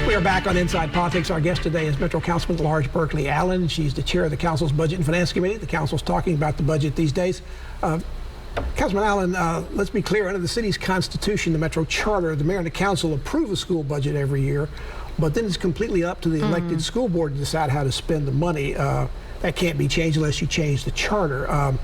We are back on Inside Politics. Our guest today is Metro Councilman at Large Burkley Allen. She's the chair of the Council's Budget and Finance Committee. The Council's talking about the budget these days. Councilman Allen, let's be clear. Under the city's constitution, the Metro Charter, the mayor and the council approve a school budget every year, but then it's completely up to the elected school board to decide how to spend the money. That can't be changed unless you change the charter.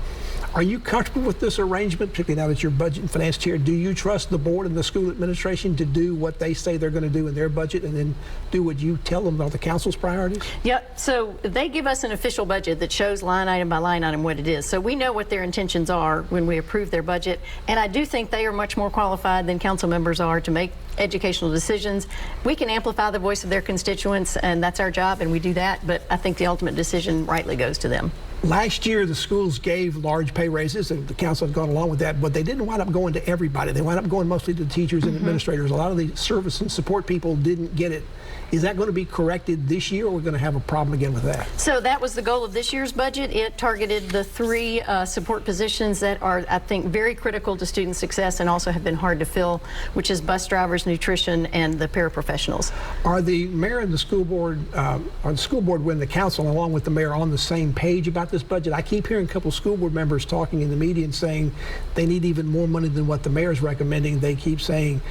Are you comfortable with this arrangement, particularly now that you're budget and finance chair? Do you trust the board and the school administration to do what they say they're going to do in their budget and then do what you tell them about the council's priorities? Yep. So they give us an official budget that shows line item by line item what it is. So we know what their intentions are when we approve their budget. And I do think they are much more qualified than council members are to make educational decisions. We can amplify the voice of their constituents, and that's our job, and we do that. But I think the ultimate decision rightly goes to them. Last year, the schools gave large pay raises, and the council had gone along with that, but they didn't wind up going to everybody. They wound up going mostly to the teachers and administrators. A lot of the service and support people didn't get it. Is that going to be corrected this year, or we're going to have a problem again with that? So that was the goal of this year's budget. It targeted the three support positions that are, I think, very critical to student success and also have been hard to fill, which is bus drivers, nutrition, and the paraprofessionals. Are the mayor and the school board, or the school board when the council, along with the mayor, on the same page about this budget? I keep hearing a couple of school board members talking in the media and saying they need even more money than what the mayor's recommending. They keep saying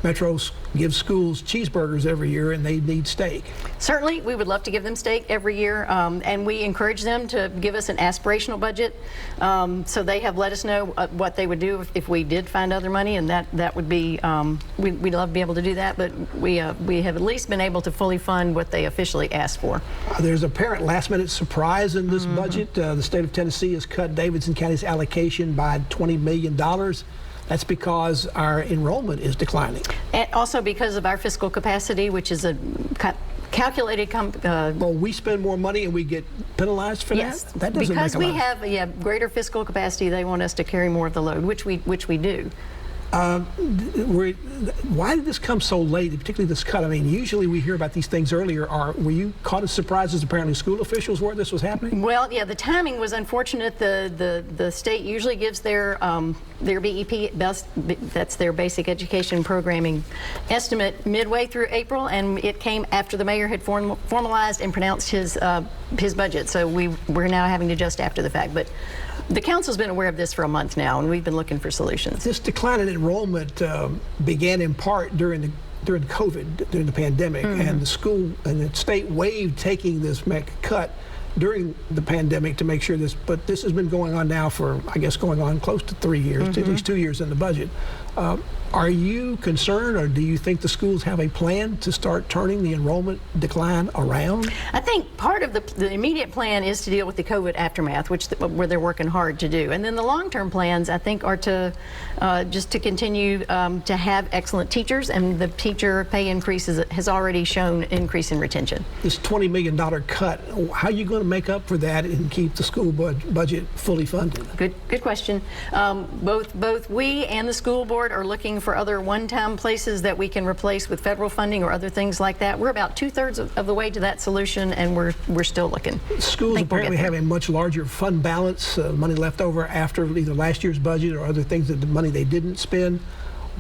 Metro gives schools cheeseburgers every year and they need steak. Certainly, we would love to give them steak every year, and we encourage them to give us an aspirational budget. So they have let us know what they would do if we did find other money, and that would be, we'd love to be able to do that, but we have at least been able to fully fund what they officially asked for. There's apparent last-minute surprise in this budget. The state of Tennessee has cut Davidson County's allocation by $20 million. That's because our enrollment is declining. And also because of our fiscal capacity, which is a calculated... well, we spend more money and we get penalized for yes, that? That doesn't because make a we lot. have greater fiscal capacity, they want us to carry more of the load, which we do. Why did this come so late, particularly this cut? I mean, usually we hear about these things earlier. Were you caught as surprised as apparently school officials were this was happening? Well, yeah, the timing was unfortunate. The state usually gives their BEP, that's their basic education programming estimate, midway through April, and it came after the mayor had formalized and pronounced his budget. So we're now having to adjust after the fact. But the council's been aware of this for a month now, and we've been looking for solutions. This decline in enrollment began in part during COVID, during the pandemic, and the school and the state waived taking this cut during the pandemic to make sure this, but this has been going on now for, I guess, going on close to 3 years, at least 2 years in the budget. Are you concerned, or do you think the schools have a plan to start turning the enrollment decline around? I think part of the immediate plan is to deal with the COVID aftermath, where they're working hard to do. And then the long-term plans, I think, are to just to continue to have excellent teachers, and the teacher pay increases has already shown increase in retention. This $20 million cut, how are you going to make up for that and keep the school budget fully funded? Good question. Both we and the school board are looking for other one-time places that we can replace with federal funding or other things like that. We're about 2/3 of the way to that solution, and we're still looking. Schools apparently have a much larger fund balance, money left over after either last year's budget or other things, that the money they didn't spend.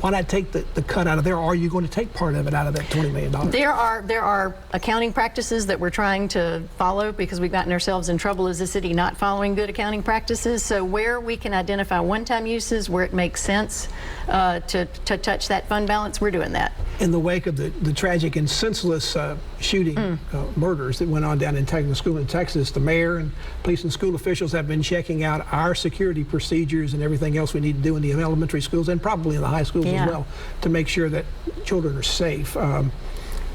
Why not take the cut out of there? Or are you going to take part of it out of that $20 million? There are accounting practices that we're trying to follow, because we've gotten ourselves in trouble as a city not following good accounting practices. So where we can identify one-time uses where it makes sense to touch that fund balance, we're doing that. In the wake of the tragic and senseless shooting murders that went on down in Texas School in Texas, the mayor and police and school officials have been checking out our security procedures and everything else we need to do in the elementary schools and probably in the high schools as well, to make sure that children are safe.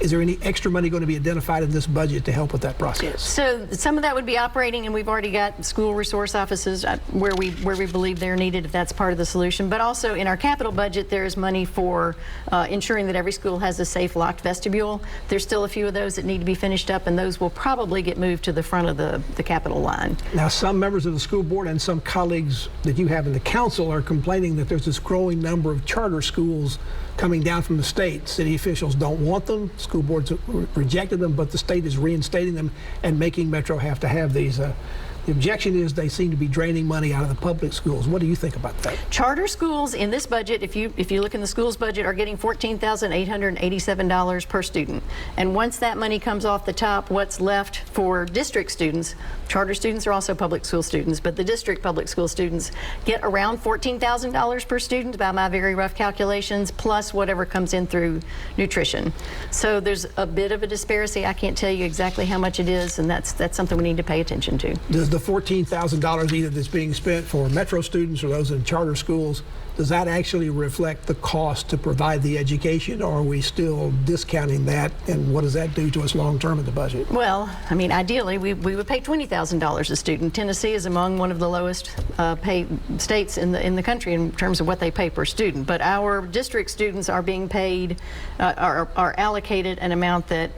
Is there any extra money going to be identified in this budget to help with that process? So some of that would be operating, and we've already got school resource offices where we believe they're needed, if that's part of the solution. But also in our capital budget, there's money for ensuring that every school has a safe locked vestibule. There's still a few of those that need to be finished up, and those will probably get moved to the front of the capital line. Now, some members of the school board and some colleagues that you have in the council are complaining that there's this growing number of charter schools coming down from the state. City officials don't want them. School boards rejected them, but the state is reinstating them and making Metro have to have these. The objection is they seem to be draining money out of the public schools. What do you think about that? Charter schools in this budget, if you look in the schools budget, are getting $14,887 per student. And once that money comes off the top, what's left for district students, charter students are also public school students, but the district public school students get around $14,000 per student by my very rough calculations, plus whatever comes in through nutrition. So there's a bit of a disparity. I can't tell you exactly how much it is, and that's something we need to pay attention to. Does the $14,000 either that's being spent for Metro students or those in charter schools, does that actually reflect the cost to provide the education, or are we still discounting that, and what does that do to us long term in the budget? Well, I mean, ideally, we would pay $20,000 a student. Tennessee is among one of the lowest paid states in the country in terms of what they pay per student. But our district students are being paid, are allocated an amount that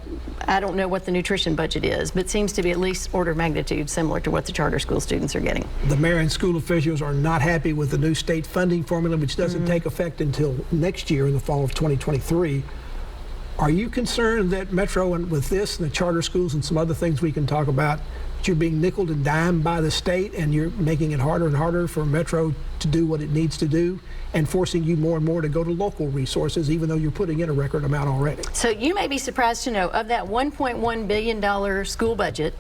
I don't know what the nutrition budget is, but seems to be at least order of magnitude similar to what the charter school students are getting. The mayor and school officials are not happy with the new state funding formula, which doesn't take effect until next year in the fall of 2023. Are you concerned that Metro, and with this and the charter schools and some other things we can talk about, that you're being nickeled and dimed by the state and you're making it harder and harder for Metro to do what it needs to do and forcing you more and more to go to local resources, even though you're putting in a record amount already? So you may be surprised to know, of that $1.1 billion school budget,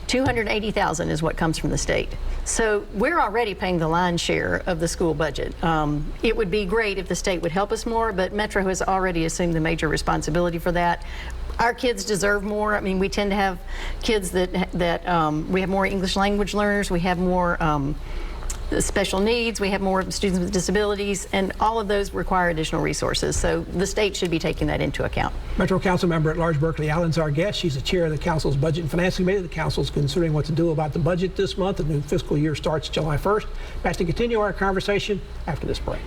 $280,000 is what comes from the state. So we're already paying the lion's share of the school budget. It would be great if the state would help us more, but Metro has already assumed the major responsibility for that. Our kids deserve more. I mean, we tend to have kids that we have more English language learners, we have more special needs, we have more students with disabilities, and all of those require additional resources. So the state should be taking that into account. Metro Councilmember at Large Burkley Allen's our guest. She's the chair of the Council's Budget and Finance Committee. The Council's considering what to do about the budget this month. The new fiscal year starts July 1st. Back to continue our conversation after this break.